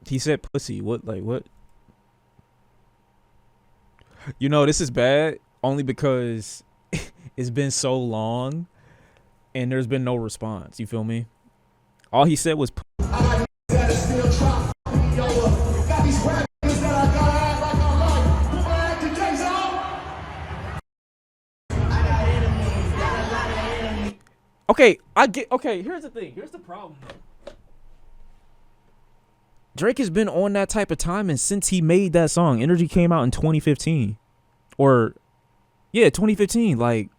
He said pussy. What? Like what? You know, this is bad only because it's been so long and there's been no response. You feel me? All he said was okay, I get okay, here's the thing. Here's the problem though. Drake has been on that type of time, and since he made that song, Energy came out in 2015. Or, yeah, 2015. Like,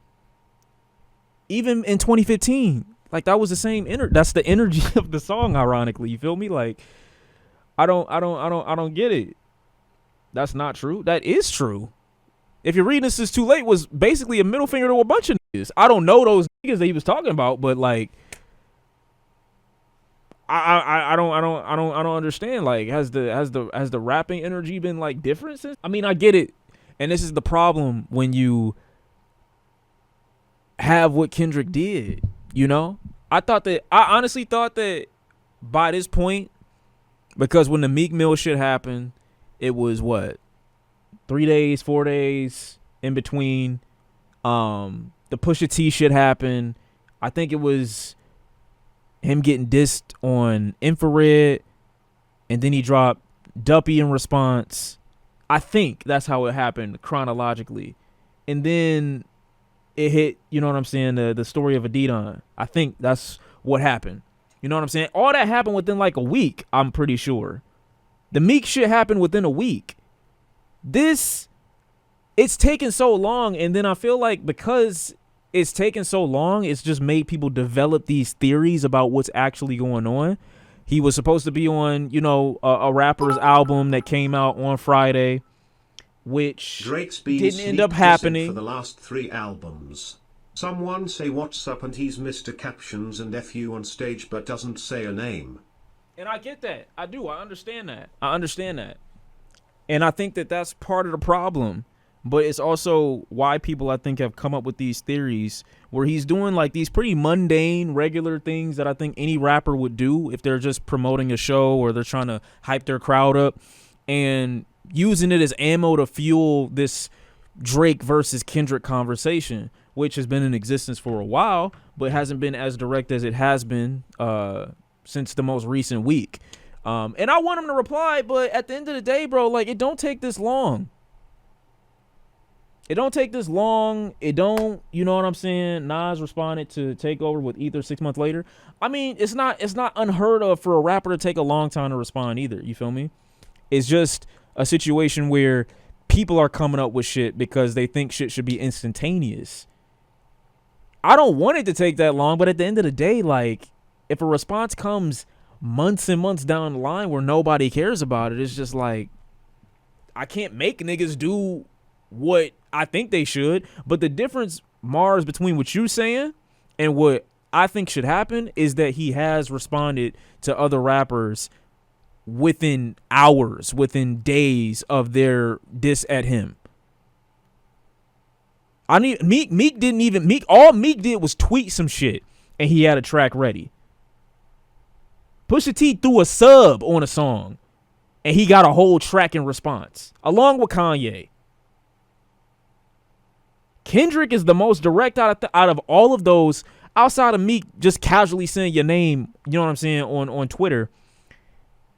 even in 2015, like, that was the same, that's the energy of the song, ironically. You feel me? Like, I don't get it. That's not true. That is true. If you're reading This Is Too Late was basically a middle finger to a bunch of niggas. I don't know those niggas that he was talking about, but, like, I don't understand. Like, has the rapping energy been like different since? I mean, I get it, and this is the problem when you have what Kendrick did. You know, I honestly thought that by this point, because when the Meek Mill shit happened, it was what 3 days, 4 days in between. The Pusha T shit happened. I think it was him getting dissed on Infrared, and then he dropped Duppy in response. I think that's how it happened chronologically. And then it hit, you know what I'm saying, the story of Adidon. I think that's what happened. You know what I'm saying? All that happened within like a week, I'm pretty sure. The Meek shit happened within a week. It's taken so long, and then I feel like because it's taken so long, it's just made people develop these theories about what's actually going on. He was supposed to be on, you know, a rapper's album that came out on Friday, which Drake's been didn't end up happening for the last 3 albums. Someone say what's up and he's Mr. Captions and FU on stage but doesn't say a name. And I get that. I do. I understand that. And I think that that's part of the problem. But it's also why people, I think, have come up with these theories where he's doing like these pretty mundane, regular things that I think any rapper would do if they're just promoting a show or they're trying to hype their crowd up, and using it as ammo to fuel this Drake versus Kendrick conversation, which has been in existence for a while, but hasn't been as direct as it has been since the most recent week. And I want him to reply, but at the end of the day, bro, like, it don't take this long. It don't take this long. It don't, you know what I'm saying? Nas responded to Takeover with Ether 6 months later. I mean, it's not unheard of for a rapper to take a long time to respond either. You feel me? It's just a situation where people are coming up with shit because they think shit should be instantaneous. I don't want it to take that long, but at the end of the day, like, if a response comes months and months down the line where nobody cares about it, it's just like, I can't make niggas do what I think they should. But the difference, Mars, between what you're saying and what I think should happen is that he has responded to other rappers within hours, within days of their diss at him. All Meek did was tweet some shit and he had a track ready. Pusha T threw a sub on a song and he got a whole track in response, along with Kanye. Kendrick is the most direct out of all of those, outside of Meek just casually saying your name, you know what I'm saying, on Twitter,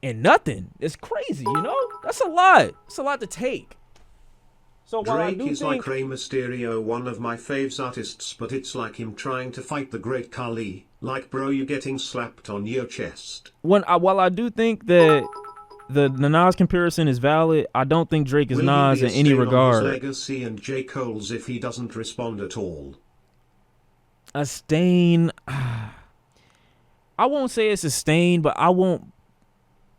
and nothing. It's crazy, you know? That's a lot. It's a lot to take. So while Drake is like Rey Mysterio, one of my faves artists, but it's like him trying to fight the great Kali. Like, bro, you getting slapped on your chest. While I do think that the Nas comparison is valid, I don't think Drake is Nas in any regard. His legacy and J. Cole's if he doesn't respond at all. A stain. I won't say it's a stain, but I won't.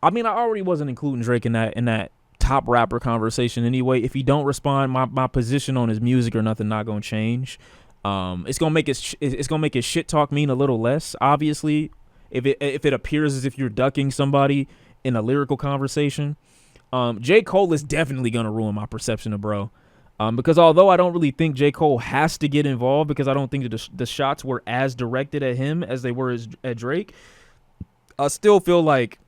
I mean, I already wasn't including Drake in that top rapper conversation anyway. If he don't respond, my position on his music or nothing not gonna change. It's gonna make his shit talk mean a little less. Obviously, if it appears as if you're ducking somebody in a lyrical conversation. J. Cole is definitely gonna ruin my perception of bro. Because although I don't really think J. Cole has to get involved, because I don't think the shots were as directed at him as they were at Drake, I still feel like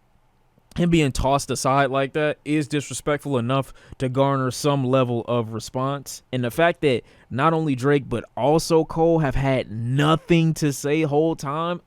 him being tossed aside like that is disrespectful enough to garner some level of response. And the fact that not only Drake but also Cole have had nothing to say whole time,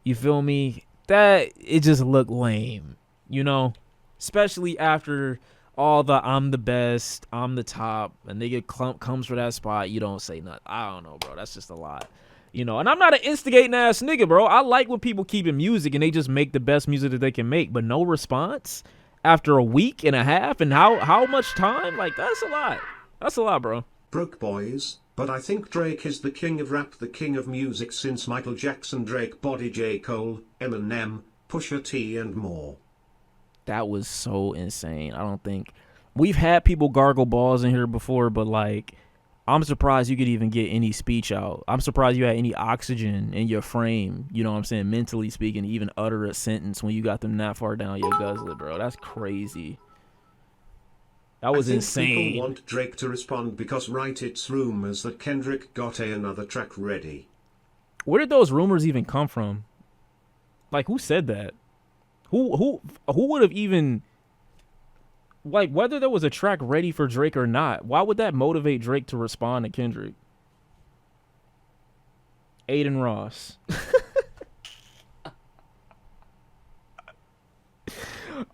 you feel me? That it just looked lame, you know? Especially after all the I'm the best, I'm the top, a nigga comes for that spot, you don't say nothing. I don't know, bro. That's just a lot. You know, and I'm not an instigating ass nigga, bro. I like when people keep in music and they just make the best music that they can make, but no response after a week and a half, and how much time? Like, that's a lot. That's a lot, bro. Broke boys, but I think Drake is the king of rap, the king of music since Michael Jackson, Drake, Body, J. Cole, Eminem, Pusha T, and more. That was so insane. I don't think we've had people gargle balls in here before, but like, I'm surprised you could even get any speech out. I'm surprised you had any oxygen in your frame, you know what I'm saying, mentally speaking, to even utter a sentence when you got them that far down your guzzlet, bro. That's crazy. That was insane. People want Drake to respond because, right, it's rumors that Kendrick got another track ready. Where did those rumors even come from? Like, who said that? Who would have even... Like, whether there was a track ready for Drake or not, why would that motivate Drake to respond to Kendrick? Aiden Ross.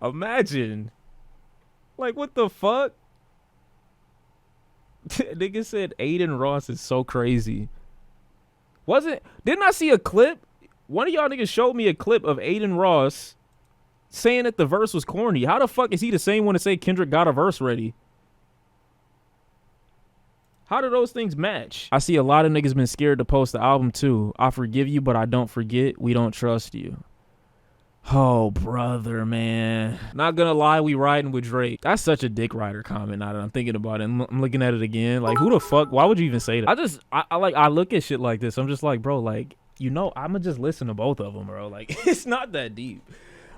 Imagine. Like, what the fuck? Nigga said Aiden Ross is so crazy. Didn't I see a clip? One of y'all niggas showed me a clip of Aiden Ross saying that the verse was corny. How the fuck is he the same one to say Kendrick got a verse ready? How do those things match? I see a lot of niggas been scared to post the album too. I forgive you, but I don't forget. We don't trust you. Oh, brother, man. Not gonna lie, we riding with Drake. That's such a dick rider comment now that I'm thinking about it. I'm looking at it again. Like, who the fuck? Why would you even say that? I look at shit like this. I'm just like, bro, like, you know, I'ma just listen to both of them, bro. Like, it's not that deep.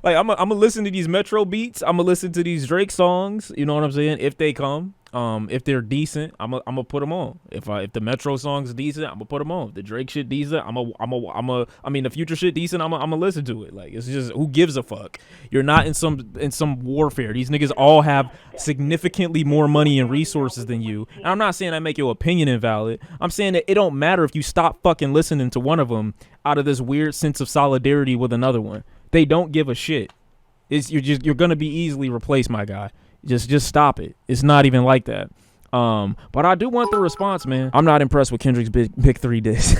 Like, I'm gonna listen to these Metro beats. I'm gonna listen to these Drake songs. You know what I'm saying? If they come, if they're decent, I'm gonna put them on. If the Metro song's decent, I'm gonna put them on. If the Drake shit decent, I mean, the Future shit decent, I'm gonna listen to it. Like, it's just, who gives a fuck? You're not in some warfare. These niggas all have significantly more money and resources than you. And I'm not saying I make your opinion invalid. I'm saying that it don't matter if you stop fucking listening to one of them out of this weird sense of solidarity with another one. They don't give a shit. You're gonna be easily replaced, my guy. Just stop it. It's not even like that. But I do want the response, man. I'm not impressed with Kendrick's big 3 diss.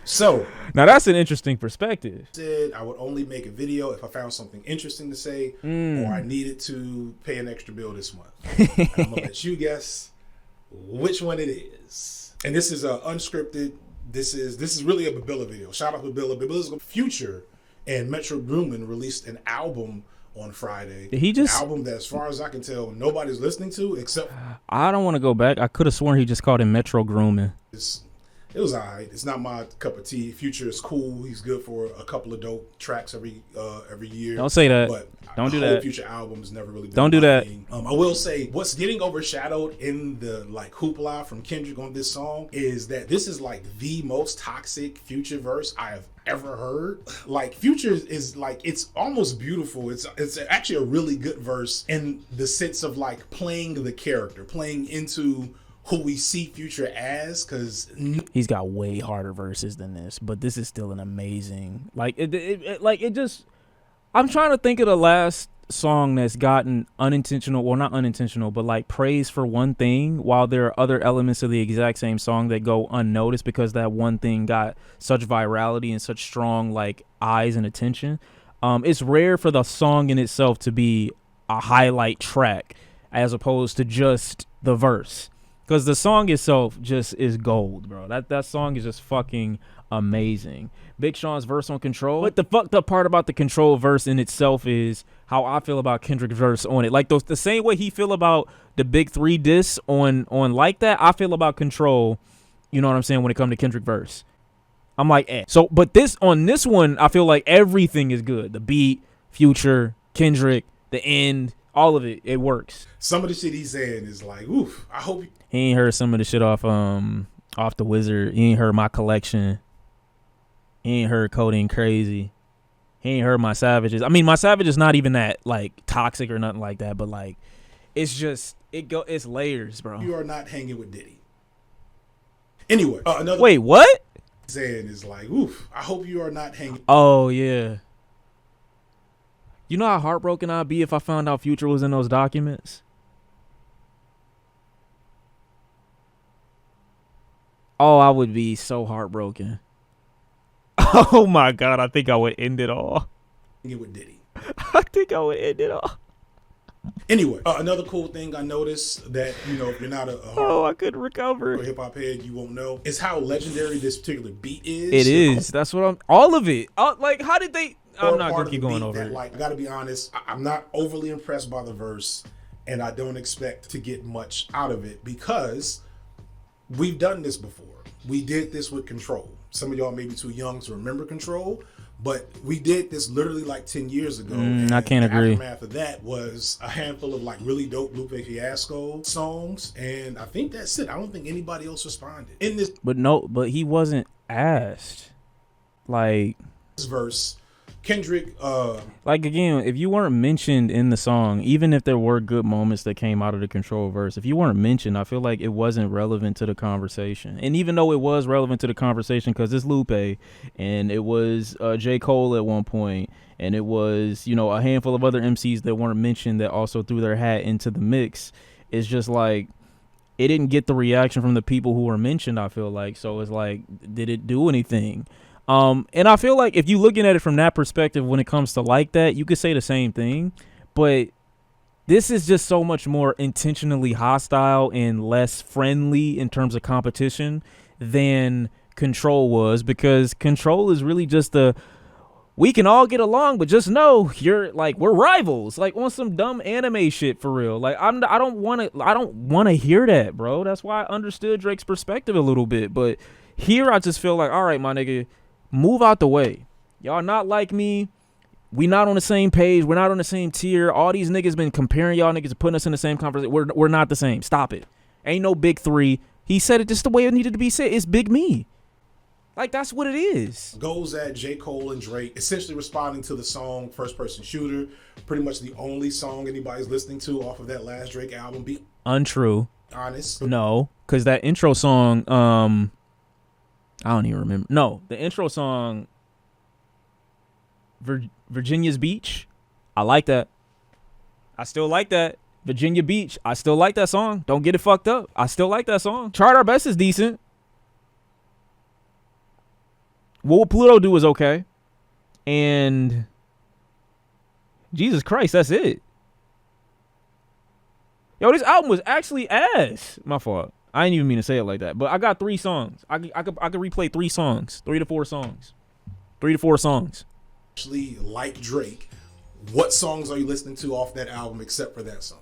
So now that's an interesting perspective. Said I would only make a video if I found something interesting to say, or I needed to pay an extra bill this month. I'm gonna let you guess which one it is. And this is unscripted. This is really a Babilla video. Shout out to Babilla. Babilla's Future and Metro Boomin released an album on Friday. Did he just... An album that, as far as I can tell, nobody's listening to except... I don't want to go back. I could have sworn he just called him Metro Grooming. It was alright. It's not my cup of tea. Future is cool. He's good for a couple of dope tracks every year. Don't say that. But don't do that. Future albums never really. Don't do that. I will say what's getting overshadowed in the like hoopla from Kendrick on this song is that this is like the most toxic Future verse I have ever heard. Like, Future is like, it's almost beautiful. It's actually a really good verse in the sense of like playing the character, playing into who we see Future as, because he's got way harder verses than this, but this is still an amazing, like it just, I'm trying to think of the last song that's gotten unintentional, well, not unintentional, but like praise for one thing while there are other elements of the exact same song that go unnoticed because that one thing got such virality and such strong like eyes and attention. It's rare for the song in itself to be a highlight track as opposed to just the verse. Because the song itself just is gold, bro. That song is just fucking amazing. Big Sean's verse on Control. But the fucked up part about the Control verse in itself is how I feel about Kendrick's verse on it. Like the same way he feel about the Big 3 diss on Like That, I feel about Control, you know what I'm saying, when it comes to Kendrick verse. I'm like, eh. So, but on this one, I feel like everything is good. The beat, Future, Kendrick, the end, All of it. It works. Some of the shit he's saying is like, oof. I hope. He ain't heard some of the shit off the Wizard. He ain't heard My Collection. He ain't heard Codeine Crazy. He ain't heard My Savages. I mean, My Savage is not even that like toxic or nothing like that, but like it's just it's layers, bro. You are not hanging with Diddy. Anyway, another Wait, what? saying is like, oof. I hope you are not hanging. Oh yeah. You know how heartbroken I'd be if I found out Future was in those documents? Oh, I would be so heartbroken. Oh my God, I think I would end it all. Hanging with Diddy. I think I would end it all. Anyway, another cool thing I noticed that, you know, if you're not a Oh, I couldn't recover. hip hop head, you won't know, is how legendary this particular beat is. It is. That's what I'm. All of it. Like, how did they? I'm not Part gonna of keep the going beat over that, it. like, I gotta be honest, I'm not overly impressed by the verse, and I don't expect to get much out of it because we've done this before. We did this with Control. Some of y'all may be too young to remember Control, but we did this literally like 10 years ago. I can't agree. The aftermath of that was a handful of like really dope Lupe Fiasco songs, and I think that's it. I don't think anybody else responded in this But he wasn't asked. Like verse. Kendrick, Like again, if you weren't mentioned in the song, even if there were good moments that came out of the Control verse, if you weren't mentioned, I feel like it wasn't relevant to the conversation. And even though it was relevant to the conversation because it's Lupe and it was J. Cole at one point and it was, you know, a handful of other MCs that weren't mentioned that also threw their hat into the mix, it's just like it didn't get the reaction from the people who were mentioned, I feel like. So it's like, did it do anything? And I feel like if you're looking at it from that perspective, when it comes to like that, you could say the same thing, but this is just so much more intentionally hostile and less friendly in terms of competition than Control was, because Control is really just we can all get along, but just know you're like, we're rivals, like on some dumb anime shit for real. Like I don't want to hear that, bro. That's why I understood Drake's perspective a little bit, but here I just feel like, all right, my nigga, move out the way. Y'all not like me. We not on the same page. We're not on the same tier. All these niggas been comparing y'all niggas and putting us in the same conversation. We're not the same. Stop it. Ain't no big three. He said it just the way it needed to be said. It's big me. Like, that's what it is. Goes at J. Cole and Drake, essentially responding to the song First Person Shooter, pretty much the only song anybody's listening to off of that last Drake album. Be Untrue. honest. No, because that intro song, I don't even remember. No, the intro song, Virginia's Beach. I like that. I still like that. Virginia Beach. I still like that song. Don't get it fucked up. I still like that song. Chart Our Best is decent. What Will Pluto Do is okay. And Jesus Christ, that's it. Yo, this album was actually ass. My fault. I didn't even mean to say it like that. But I got 3 songs. I could replay 3 songs. 3 to 4 songs. 3 to 4 songs. Actually, like Drake, what songs are you listening to off that album except for that song?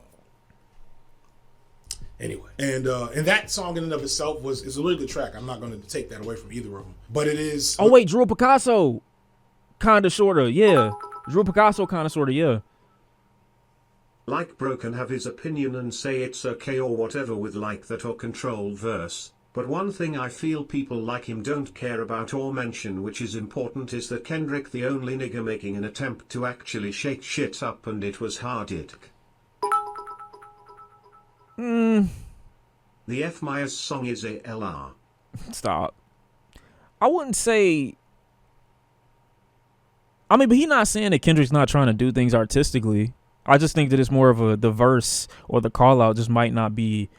Anyway, and that song in and of itself is a really good track. I'm not going to take that away from either of them, but it is. Oh wait, Drew Picasso, kinda sorta, yeah. Drew Picasso, kinda sorta, yeah. Like Bro can have his opinion and say it's okay or whatever with like that or Control verse, but one thing I feel people like him don't care about or mention, which is important, is that Kendrick the only nigga making an attempt to actually shake shit up, and it was hard it. The F Myers song is a LR. Stop. I wouldn't say. I mean, but he's not saying that Kendrick's not trying to do things artistically. I just think that it's more of the verse or the call out just might not be.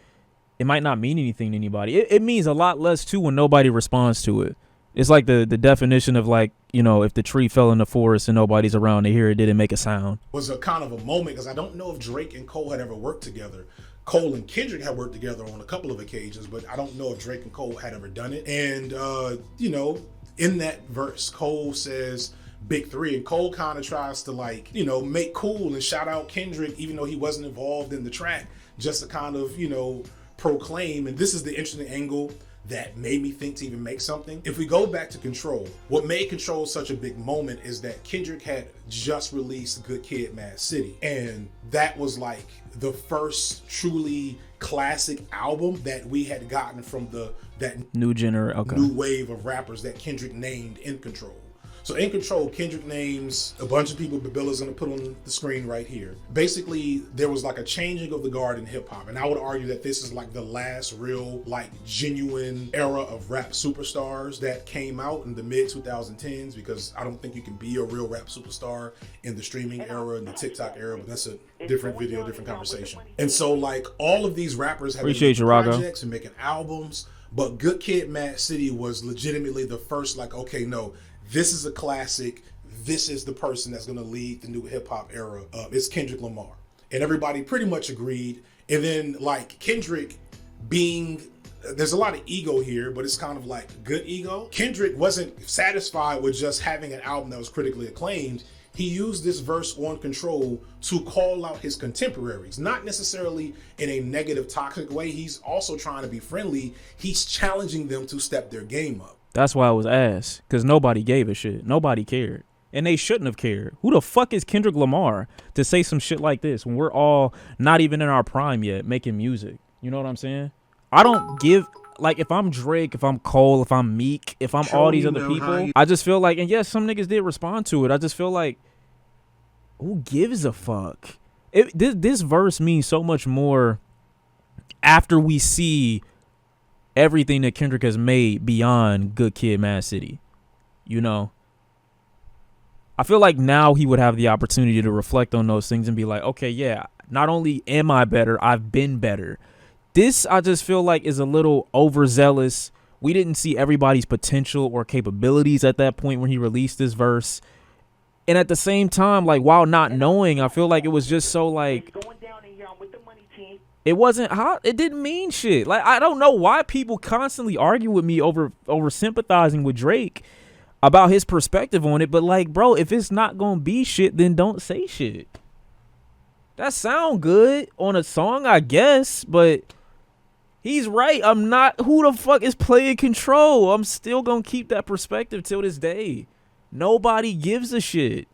It might not mean anything to anybody. It means a lot less too when nobody responds to it. It's like the definition of, like, you know, if the tree fell in the forest and nobody's around to hear it, didn't make a sound. Was a kind of a moment, because I don't know if Drake and Cole had ever worked together. Cole and Kendrick had worked together on a couple of occasions, but I don't know if Drake and Cole had ever done it. And, you know, in that verse, Cole says Big Three, and Cole kind of tries to, like, you know, make cool and shout out Kendrick, even though he wasn't involved in the track, just to kind of, you know, proclaim. And this is the interesting angle that made me think to even make something. If we go back to Control, what made Control such a big moment is that Kendrick had just released Good Kid, Mad City, and that was like the first truly classic album that we had gotten from that new wave of rappers that Kendrick named in Control. So in Control, Kendrick names a bunch of people that Bill is going to put on the screen right here. Basically, there was like a changing of the guard in hip hop. And I would argue that this is like the last real, like genuine era of rap superstars that came out in the mid 2010s, because I don't think you can be a real rap superstar in the streaming era and the TikTok era, but that's a different video, different conversation. And so like all of these rappers have Appreciate you, Rago. projects and making albums, but Good Kid, Mad City was legitimately the first, like, okay, no, this is a classic. This is the person that's going to lead the new hip hop era. It's Kendrick Lamar. And everybody pretty much agreed. And then like Kendrick being, there's a lot of ego here, but it's kind of like good ego. Kendrick wasn't satisfied with just having an album that was critically acclaimed. He used this verse on Control to call out his contemporaries, not necessarily in a negative, toxic way. He's also trying to be friendly. He's challenging them to step their game up. That's why I was asked, because nobody gave a shit. Nobody cared. And they shouldn't have cared. Who the fuck is Kendrick Lamar to say some shit like this when we're all not even in our prime yet making music? You know what I'm saying? I don't give, like, if I'm Drake, if I'm Cole, if I'm Meek, if I'm all these other people, I just feel like, and yes, some niggas did respond to it. I just feel like, who gives a fuck? This verse means so much more after we see everything that Kendrick has made beyond Good Kid, Mad City. You know, I feel like now he would have the opportunity to reflect on those things and be like, okay, yeah, not only am I better, I've been better. This, I just feel like, is a little overzealous. We didn't see everybody's potential or capabilities at that point when he released this verse. And at the same time, like, while not knowing, I feel like it was just so like, it wasn't hot. It didn't mean shit. Like, I don't know why people constantly argue with me over sympathizing with Drake about his perspective on it. But like, bro, if it's not gonna be shit, then don't say shit. That sound good on a song, I guess, but he's right. I'm not. Who the fuck is playing Control? I'm still gonna keep that perspective till this day. Nobody gives a shit.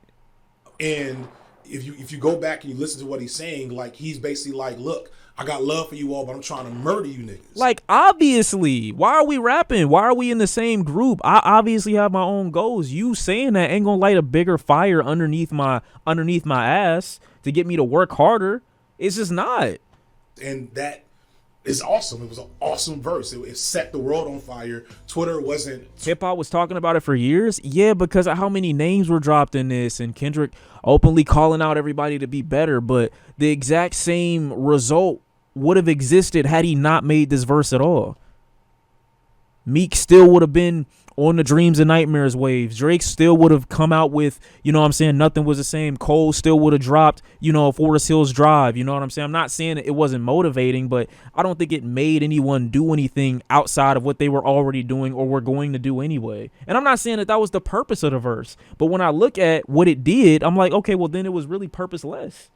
And if you go back and you listen to what he's saying, like, he's basically like, look, I got love for you all, but I'm trying to murder you niggas. Like, obviously, why are we rapping? Why are we in the same group? I obviously have my own goals. You saying that ain't gonna light a bigger fire underneath my ass to get me to work harder. It's just not. And that is awesome. It was an awesome verse. It set the world on fire. Twitter wasn't... Hip hop was talking about it for years. Yeah, because of how many names were dropped in this, and Kendrick openly calling out everybody to be better. But the exact same result would have existed had he not made this verse at all. Meek still would have been on the Dreams and Nightmares waves. Drake still would have come out with, you know what I'm saying, Nothing Was the Same. Cole still would have dropped, you know, Forest Hills Drive. You know what I'm saying? I'm not saying it wasn't motivating, but I don't think it made anyone do anything outside of what they were already doing or were going to do anyway. And I'm not saying that was the purpose of the verse, but when I look at what it did, I'm like, okay, well then it was really purposeless.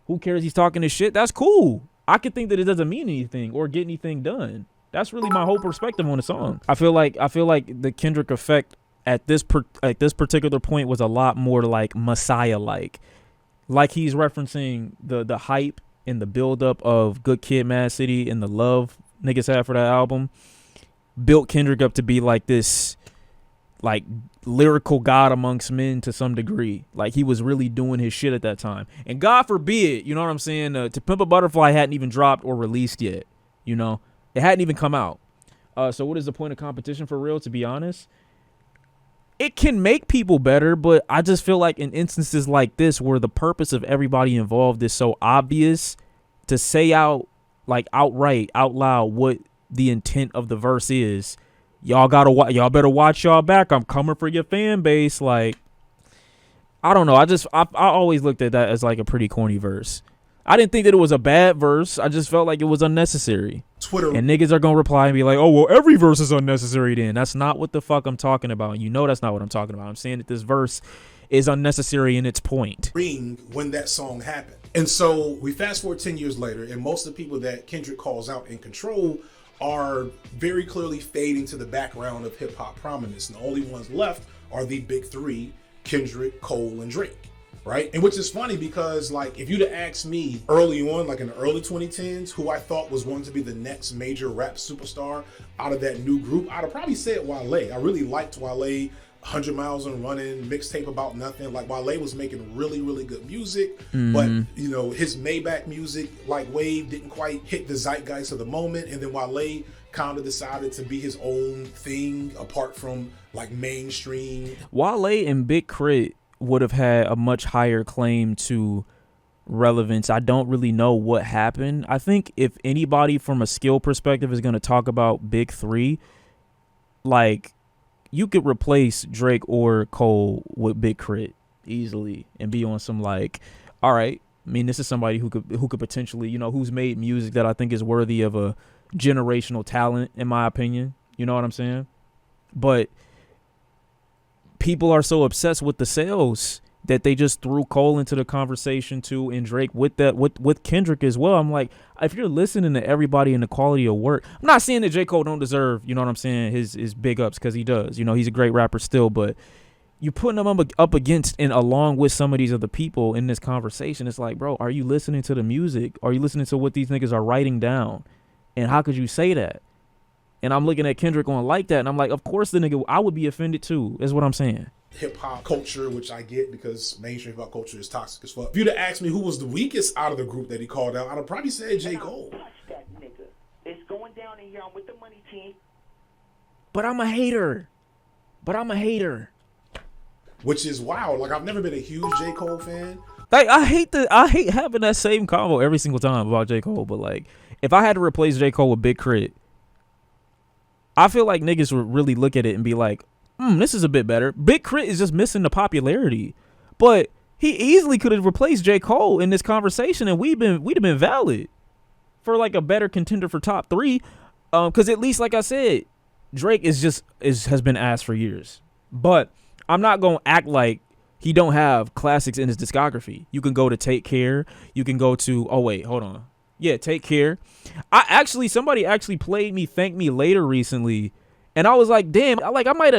Who cares? He's talking this shit. That's cool. I could think that it doesn't mean anything or get anything done. That's really my whole perspective on the song. I feel like the Kendrick effect at this particular point was a lot more like Messiah-like. Like he's referencing the hype and the buildup of Good Kid, Mad City and the love niggas had for that album. Built Kendrick up to be like this, like, lyrical god amongst men to some degree. Like he was really doing his shit at that time. And God forbid, you know what I'm saying, To Pimp a Butterfly hadn't even dropped or released yet, you know? It hadn't even come out. So what is the point of competition for real, to be honest? It can make people better, but I just feel like in instances like this where the purpose of everybody involved is so obvious, to say outright, out loud what the intent of the verse is, y'all better watch y'all back. I'm coming for your fan base. Like, I don't know. I always looked at that as like a pretty corny verse. I didn't think that it was a bad verse. I just felt like it was unnecessary. Twitter. And niggas are going to reply and be like, oh, well, every verse is unnecessary then. That's not what the fuck I'm talking about. And you know that's not what I'm talking about. I'm saying that this verse is unnecessary in its point. When that song happened. And so we fast forward 10 years later, and most of the people that Kendrick calls out in Control are very clearly fading to the background of hip hop prominence. And the only ones left are the big three: Kendrick, Cole, and Drake. Right? And which is funny because, like, if you'd have asked me early on, like in the early 2010s, who I thought was going to be the next major rap superstar out of that new group, I'd have probably said Wale. I really liked Wale. 100 Miles and Running, Mixtape About Nothing. Like, Wale was making really, really good music, but, you know, his Maybach music, like Wave, didn't quite hit the zeitgeist of the moment. And then Wale kind of decided to be his own thing apart from, like, mainstream. Wale and Big Crit would have had a much higher claim to relevance. I don't really know what happened. I think if anybody from a skill perspective is going to talk about Big Three, like, you could replace Drake or Cole with Big Crit easily and be on some, like, all right, I mean, this is somebody who could potentially, you know, who's made music that I think is worthy of a generational talent, in my opinion. You know what I'm saying? But people are so obsessed with the sales that they just threw Cole into the conversation too, and Drake with that, with Kendrick as well. I'm like, if you're listening to everybody and the quality of work, I'm not saying that J. Cole don't deserve, you know what I'm saying, his big ups, because he does. You know, he's a great rapper still, but you putting him up against and along with some of these other people in this conversation. It's like, bro, are you listening to the music? Are you listening to what these niggas are writing down? And how could you say that? And I'm looking at Kendrick on like that, and I'm like, of course the nigga, I would be offended too, is what I'm saying. Hip hop culture, which I get because mainstream hip hop culture is toxic as fuck. If you'd have asked me who was the weakest out of the group that he called out, I'd have probably said J. Cole. That nigga. It's going down in here. I'm with the money team. But I'm a hater. Which is wild. Like, I've never been a huge J. Cole fan. Like, I hate having that same convo every single time about J. Cole, but like, if I had to replace J. Cole with Big Crit, I feel like niggas would really look at it and be like, this is a bit better. Big Crit is just missing the popularity. But he easily could have replaced J. Cole in this conversation, and we'd have been valid for like a better contender for top 3. Because at least, like I said, Drake has been asked for years. But I'm not gonna act like he don't have classics in his discography. You can go to Take Care. You can go to Take Care. Somebody actually played me Thank Me Later recently, and I was like, damn, I might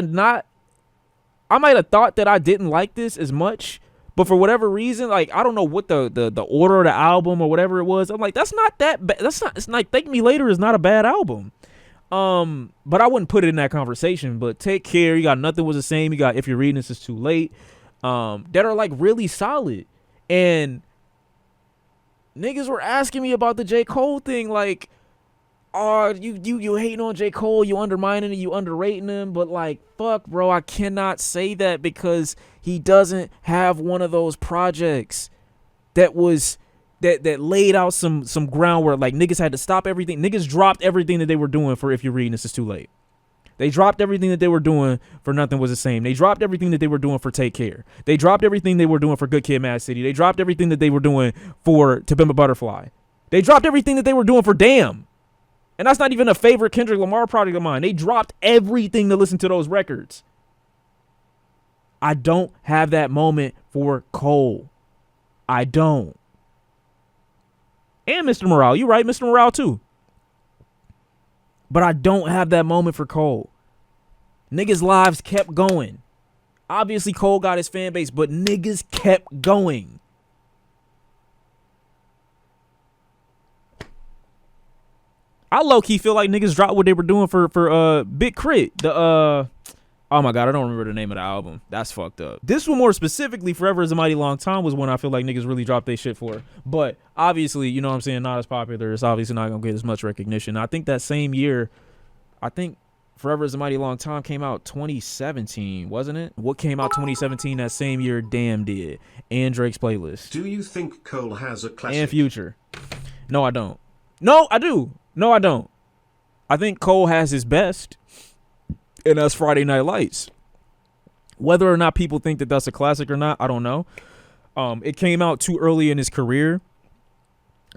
have thought that I didn't like this as much, but for whatever reason, like, I don't know what the order of the album or whatever it was. I'm like, that's not that bad. It's like Thank Me Later is not a bad album. But I wouldn't put it in that conversation. But Take Care, you got Nothing Was the Same, you got If You're Reading This Is Too Late, that are like really solid. And niggas were asking me about the J. Cole thing, like, oh, you hating on J. Cole, you undermining him, you underrating him, but like, fuck, bro, I cannot say that because he doesn't have one of those projects that laid out some groundwork. Like, niggas had to stop everything. Niggas dropped everything that they were doing for If You're Reading This Is Too Late. They dropped everything that they were doing for Nothing Was the Same. They dropped everything that they were doing for Take Care. They dropped everything they were doing for Good Kid, Mad City. They dropped everything that they were doing for To Pimp a Butterfly. They dropped everything that they were doing for Damn. And that's not even a favorite Kendrick Lamar project of mine. They dropped everything to listen to those records. I don't have that moment for Cole. I don't. And Mr. Morale. You right, Mr. Morale too. But I don't have that moment for Cole. Niggas' lives kept going. Obviously, Cole got his fan base, but niggas kept going. I low-key feel like niggas dropped what they were doing for Big Crit. Oh my God, I don't remember the name of the album. That's fucked up. This one more specifically, Forever Is a Mighty Long Time, was one I feel like niggas really dropped their shit for. But obviously, you know what I'm saying, not as popular. It's obviously not going to get as much recognition. I think that same year, Forever Is a Mighty Long Time came out 2017, wasn't it? What came out 2017 that same year? Damn did. And Drake's Playlist. Do you think Cole has a classic? And Future. No, I don't. No, I do. No, I don't. I think Cole has his best, and that's Friday Night Lights. Whether or not people think that that's a classic or not, I don't know. It came out too early in his career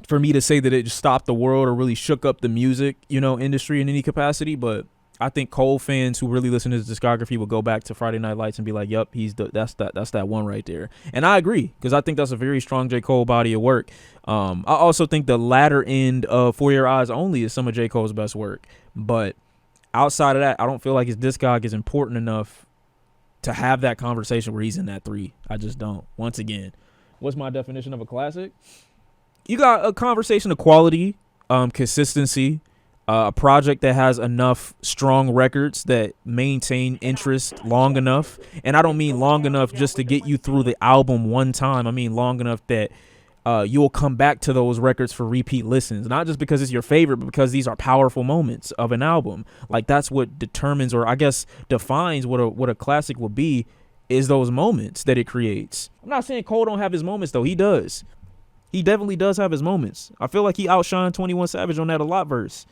for me to say that it just stopped the world or really shook up the music, industry in any capacity. But I think Cole fans who really listen to his discography will go back to Friday Night Lights and be like, "Yup, that's that one right there." And I agree because I think that's a very strong J. Cole body of work. I also think the latter end of For Your Eyes Only is some of J. Cole's best work. But outside of that, I don't feel like his discog is important enough to have that conversation where he's in that 3. I just don't. Once again, what's my definition of a classic? You got a conversation of quality, consistency. A project that has enough strong records that maintain interest long enough. And I don't mean long enough just to get you through the album one time. I mean long enough that you'll come back to those records for repeat listens. Not just because it's your favorite, but because these are powerful moments of an album. Like that's what determines, or I guess defines what a classic will be, is those moments that it creates. I'm not saying Cole don't have his moments though. He does. He definitely does have his moments. I feel like he outshined 21 Savage on that A Lot verse.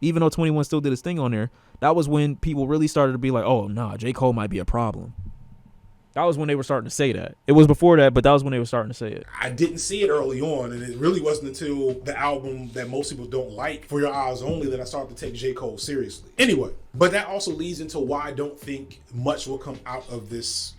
Even though 21 still did his thing on there, that was when people really started to be like, oh, nah, J. Cole might be a problem. That was when they were starting to say that. It was before that, but that was when they were starting to say it. I didn't see it early on, and it really wasn't until the album that most people don't like, For Your Eyes Only, that I started to take J. Cole seriously. Anyway, but that also leads into why I don't think much will come out of this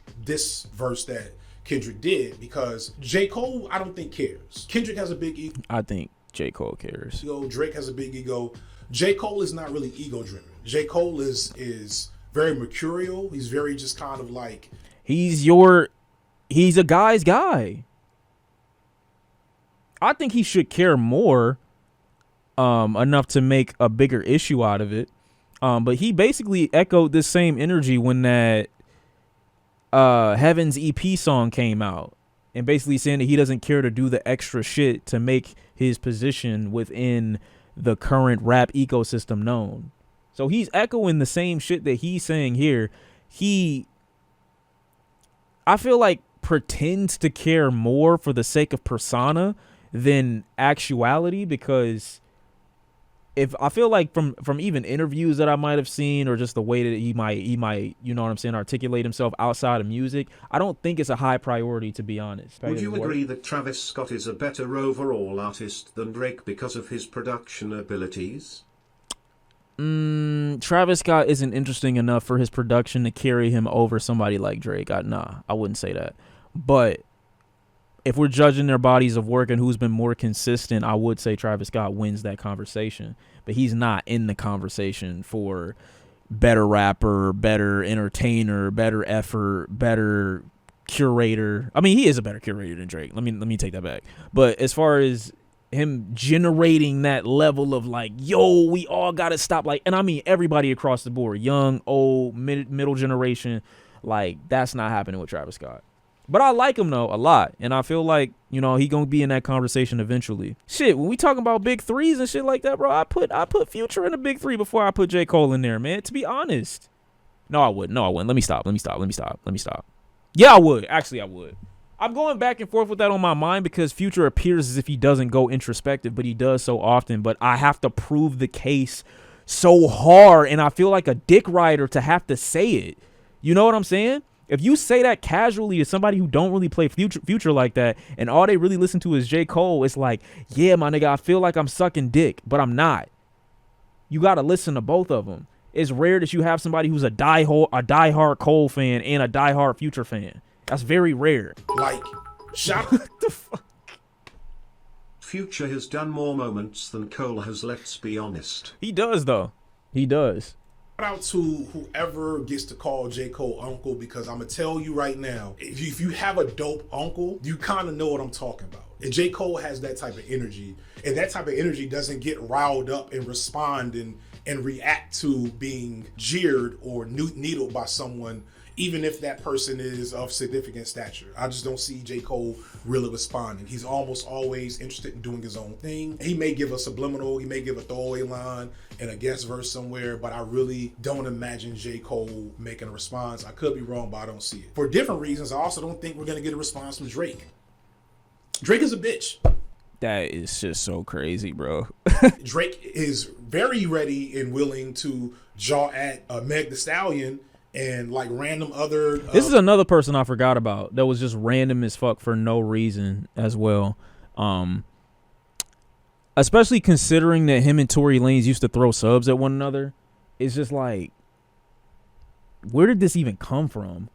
verse that Kendrick did, because J. Cole, I don't think cares. Kendrick has a big ego. I think J. Cole cares. Drake has a big ego. J. Cole is not really ego driven. J. Cole is very mercurial. He's very just kind of like, he's a guy's guy. I think he should care more enough to make a bigger issue out of it. But he basically echoed this same energy when that Heaven's EP song came out, and basically saying that he doesn't care to do the extra shit to make his position within the current rap ecosystem known. So he's echoing the same shit that he's saying here. I feel like, pretends to care more for the sake of persona than actuality, because if I feel like from even interviews that I might have seen, or just the way that he might, you know what I'm saying, articulate himself outside of music, I don't think it's a high priority, to be honest. Would you agree that Travis Scott is a better overall artist than Drake because of his production abilities? Travis Scott isn't interesting enough for his production to carry him over somebody like Drake. I wouldn't say that. But if we're judging their bodies of work and who's been more consistent, I would say Travis Scott wins that conversation. But he's not in the conversation for better rapper, better entertainer, better effort, better curator. I mean, he is a better curator than Drake. Let me take that back. But as far as him generating that level of like, yo, we all gotta stop, like, and I mean everybody across the board, young, old, middle generation, like, that's not happening with Travis Scott. But I like him though a lot, and I feel like, you know, he gonna be in that conversation eventually. Shit, when we talking about big threes and shit like that, bro, I put Future in the big 3 before I put J. Cole in there, man. To be honest, no, I wouldn't. Let me stop. Yeah, I would. Actually, I would. I'm going back and forth with that on my mind because Future appears as if he doesn't go introspective, but he does so often. But I have to prove the case so hard, and I feel like a dick rider to have to say it. You know what I'm saying? If you say that casually to somebody who don't really play Future like that, and all they really listen to is J. Cole, it's like, yeah, my nigga, I feel like I'm sucking dick, but I'm not. You got to listen to both of them. It's rare that you have somebody who's a diehard Cole fan and a diehard Future fan. That's very rare. Like, shout What the fuck? Future has done more moments than Cole has, let's be honest. He does, though. He does. out to whoever gets to call J. Cole uncle, because I'm gonna tell you right now, if you have a dope uncle, you kind of know what I'm talking about. And J. Cole has that type of energy, and that type of energy doesn't get riled up and respond and react to being jeered or needled by someone, even if that person is of significant stature. I just don't see J. Cole really responding. He's almost always interested in doing his own thing. He may give a subliminal, he may give a throwaway line in a guest verse somewhere, but I really don't imagine J. Cole making a response. I could be wrong, but I don't see it. For different reasons, I also don't think we're going to get a response from Drake. Drake is a bitch. That is just so crazy, bro. Drake is very ready and willing to jaw at Meg Thee Stallion and like random other. This is another person I forgot about that was just random as fuck for no reason as well. Especially considering that him and Tory Lanez used to throw subs at one another. it's just like, where did this even come from?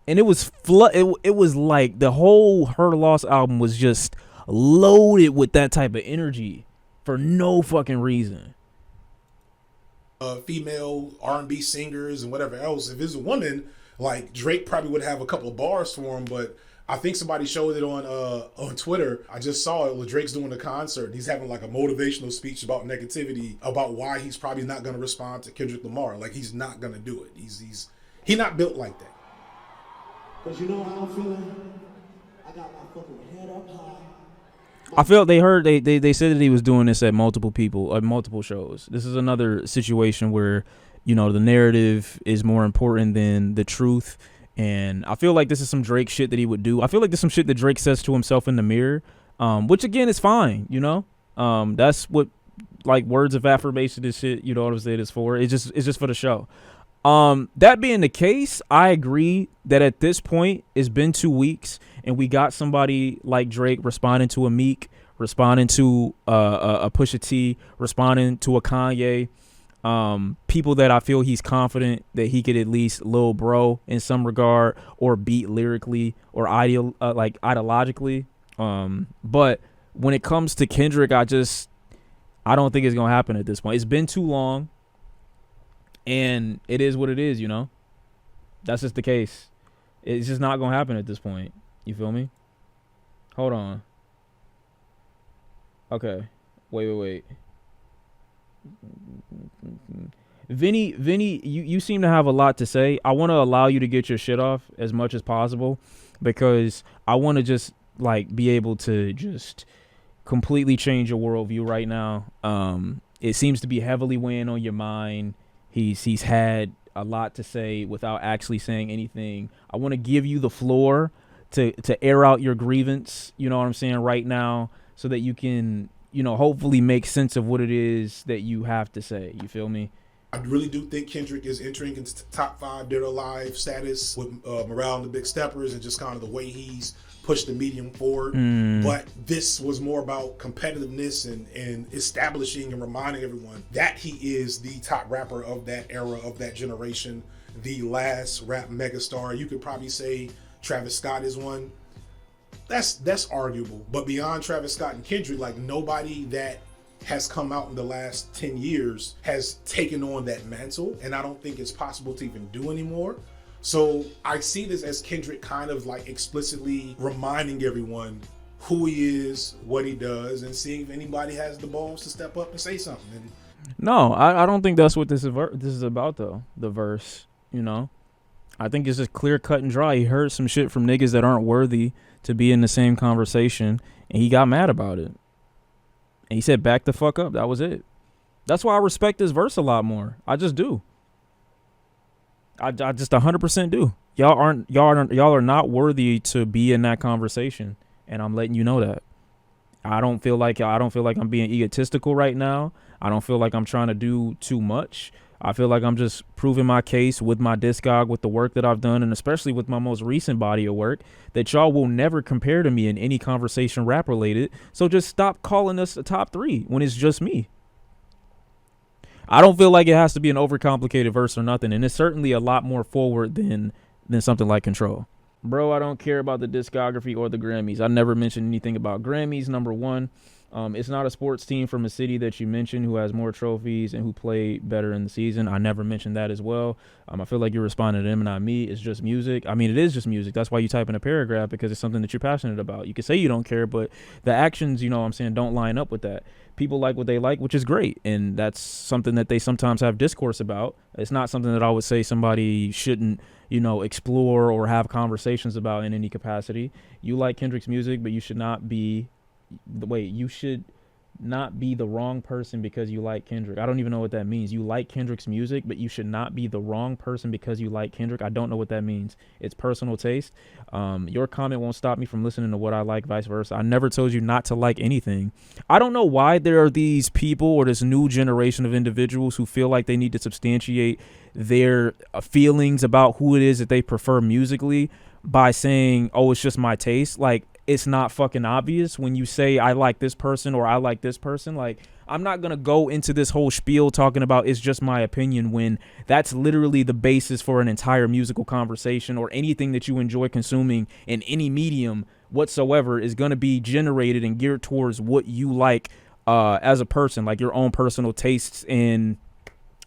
And it was it was like the whole Her Loss album was just loaded with that type of energy for no fucking reason. Female R&B singers and whatever else. If it's a woman, like Drake probably would have a couple of bars for him, but I think somebody showed it on Twitter. I just saw it. Drake's doing a concert. He's having like a motivational speech about negativity, about why he's probably not going to respond to Kendrick Lamar. Like he's not going to do it. He's not built like that. But you know how I'm feeling? I got my fucking head up high. I felt they said that he was doing this at multiple shows. This is another situation where, you know, the narrative is more important than the truth. And I feel like this is some Drake shit that he would do. I feel like this is some shit that Drake says to himself in the mirror, which again is fine, you know. That's what like words of affirmation and shit, you know what I'm saying, is for. It's just for the show. That being the case, I agree that at this point it's been 2 weeks and we got somebody like Drake responding to a Meek, responding to a Pusha T, responding to a Kanye. People that I feel he's confident that he could at least Lil Bro in some regard or beat lyrically or ideologically. But when it comes to Kendrick, I don't think it's gonna happen at this point. It's been too long. And it is what it is, you know. That's just the case. It's just not going to happen at this point. You feel me? Hold on. Okay. Wait. Vinny, you seem to have a lot to say. I want to allow you to get your shit off as much as possible because I want to just, like, be able to just completely change your worldview right now. It seems to be heavily weighing on your mind. He's had a lot to say without actually saying anything. I want to give you the floor to air out your grievance, you know what I'm saying, right now, so that you can, you know, hopefully make sense of what it is that you have to say. You feel me? I really do think Kendrick is entering into top 5 Dead or Alive status with Morale and the Big Steppers and just kind of the way he's pushed the medium forward. But this was more about competitiveness and establishing and reminding everyone that he is the top rapper of that era, of that generation, the last rap megastar. You could probably say Travis Scott is one. That's arguable. But beyond Travis Scott and Kendrick, like nobody that has come out in the last 10 years has taken on that mantle, and I don't think it's possible to even do anymore. So I see this as Kendrick kind of like explicitly reminding everyone who he is, what he does, and seeing if anybody has the balls to step up and say something. And no, I don't think that's what this is about, though, the verse, you know. I think it's just clear, cut, and dry. He heard some shit from niggas that aren't worthy to be in the same conversation, and he got mad about it. And he said, back the fuck up. That was it. That's why I respect this verse a lot more. I just do. I just 100% do. Y'all are not worthy to be in that conversation, and I'm letting you know that. I don't feel like I'm being egotistical right now. I don't feel like I'm trying to do too much. I feel like I'm just proving my case with my discog, with the work that I've done, and especially with my most recent body of work that y'all will never compare to me in any conversation rap related. So just stop calling us a top 3 when it's just me. I don't feel like it has to be an overcomplicated verse or nothing, and it's certainly a lot more forward than something like Control. Bro, I don't care about the discography or the Grammys. I never mentioned anything about Grammys, number one. It's not a sports team from a city that you mentioned who has more trophies and who play better in the season. I never mentioned that as well. I feel like you're responding to them and not me. It's just music. I mean, it is just music. That's why you type in a paragraph, because it's something that you're passionate about. You can say you don't care, but the actions, you know what I'm saying, don't line up with that. People like what they like, which is great. And that's something that they sometimes have discourse about. It's not something that I would say somebody shouldn't, you know, explore or have conversations about in any capacity. You like Kendrick's music, but you should not be you should not be the wrong person because you like Kendrick. I don't even know what that means. You like Kendrick's music, but you should not be the wrong person because you like Kendrick. I don't know what that means. It's personal taste. Your comment won't stop me from listening to what I like, vice versa. I never told you not to like anything. I don't know why there are these people or this new generation of individuals who feel like they need to substantiate their feelings about who it is that they prefer musically by saying, oh, it's just my taste. Like, it's not fucking obvious when you say I like this person or I like this person. Like, I'm not going to go into this whole spiel talking about it's just my opinion when that's literally the basis for an entire musical conversation, or anything that you enjoy consuming in any medium whatsoever is going to be generated and geared towards what you like as a person, like your own personal tastes and,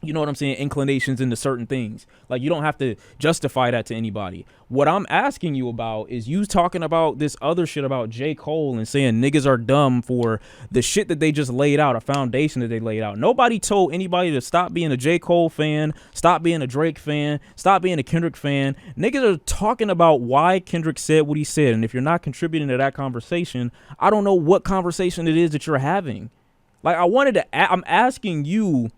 you know what I'm saying, inclinations into certain things. Like, you don't have to justify that to anybody. What I'm asking you about is you talking about this other shit about J. Cole and saying niggas are dumb for the shit that they just laid out, a foundation that they laid out. Nobody told anybody to stop being a J. Cole fan, stop being a Drake fan, stop being a Kendrick fan. Niggas are talking about why Kendrick said what he said. And if you're not contributing to that conversation, I don't know what conversation it is that you're having. Like, I'm asking you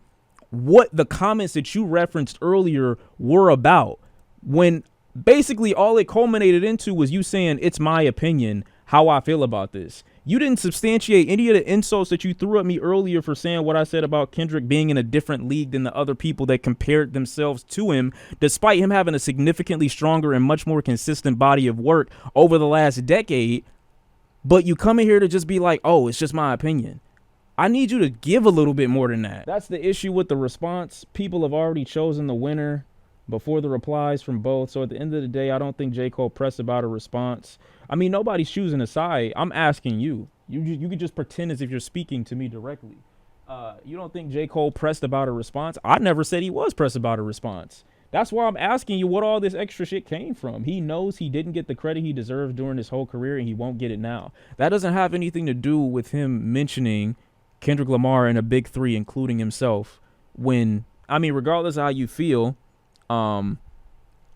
what the comments that you referenced earlier were about, when basically all it culminated into was you saying it's my opinion how I feel about this. You didn't substantiate any of the insults that you threw at me earlier for saying what I said about Kendrick being in a different league than the other people that compared themselves to him, despite him having a significantly stronger and much more consistent body of work over the last decade. But you come in here to just be like, oh, it's just my opinion. I need you to give a little bit more than that. That's the issue with the response. People have already chosen the winner before the replies from both. So at the end of the day, I don't think J. Cole pressed about a response. I mean, nobody's choosing a side. I'm asking you. You could just pretend as if you're speaking to me directly. You don't think J. Cole pressed about a response? I never said he was pressed about a response. That's why I'm asking you what all this extra shit came from. He knows he didn't get the credit he deserved during his whole career, and he won't get it now. That doesn't have anything to do with him mentioning Kendrick Lamar in a big three, including himself, when, I mean, regardless of how you feel, and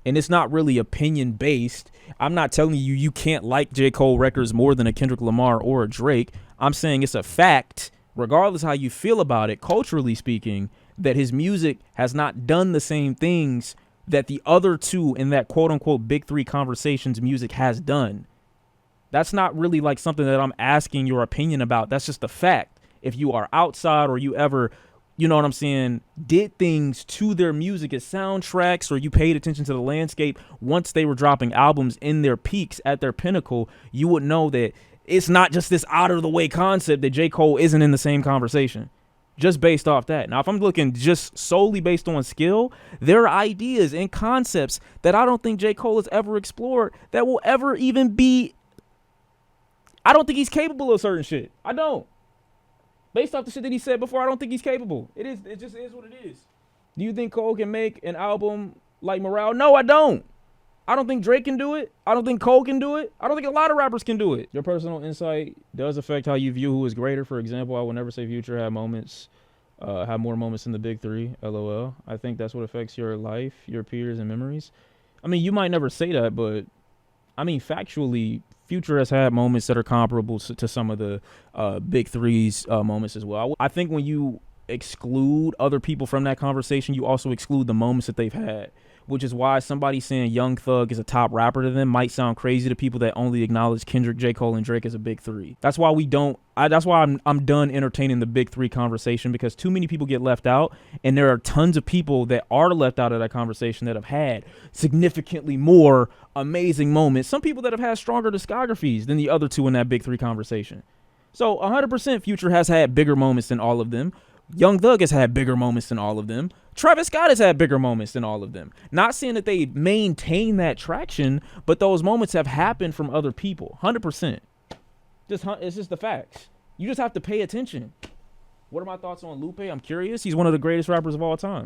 it's not really opinion based. I'm not telling you you can't like J. Cole records more than a Kendrick Lamar or a Drake. I'm saying it's a fact, regardless how you feel about it, culturally speaking, that his music has not done the same things that the other two in that quote unquote big three conversations music has done. That's not really like something that I'm asking your opinion about. That's just a fact. If you are outside, or you ever, you know what I'm saying, did things to their music as soundtracks, or you paid attention to the landscape once they were dropping albums in their peaks at their pinnacle, you would know that it's not just this out of the way concept that J. Cole isn't in the same conversation. Just based off that. Now, if I'm looking just solely based on skill, there are ideas and concepts that I don't think J. Cole has ever explored that will ever even be, I don't think he's capable of certain shit. I don't. Based off the shit that he said before, I don't think he's capable. It just is what it is. Do you think Cole can make an album like Morale? No, I don't. I don't think Drake can do it. I don't think Cole can do it. I don't think a lot of rappers can do it. Your personal insight does affect how you view who is greater. For example, I will never say Future had moments, have more moments in the big three, LOL. I think that's what affects your life, your peers, and memories. I mean, you might never say that, but I mean, factually, Future has had moments that are comparable to some of the big threes moments as well. I think when you exclude other people from that conversation, you also exclude the moments that they've had, which is why somebody saying Young Thug is a top rapper to them might sound crazy to people that only acknowledge Kendrick, J. Cole, and Drake as a big three. That's why that's why I'm done entertaining the big three conversation, because too many people get left out, and there are tons of people that are left out of that conversation that have had significantly more amazing moments. Some people that have had stronger discographies than the other two in that big three conversation. So 100% Future has had bigger moments than all of them. Young Thug has had bigger moments than all of them. Travis Scott has had bigger moments than all of them. Not saying that they maintain that traction, but those moments have happened from other people. 100%. It's just the facts. You just have to pay attention. What are my thoughts on Lupe? I'm curious. He's one of the greatest rappers of all time.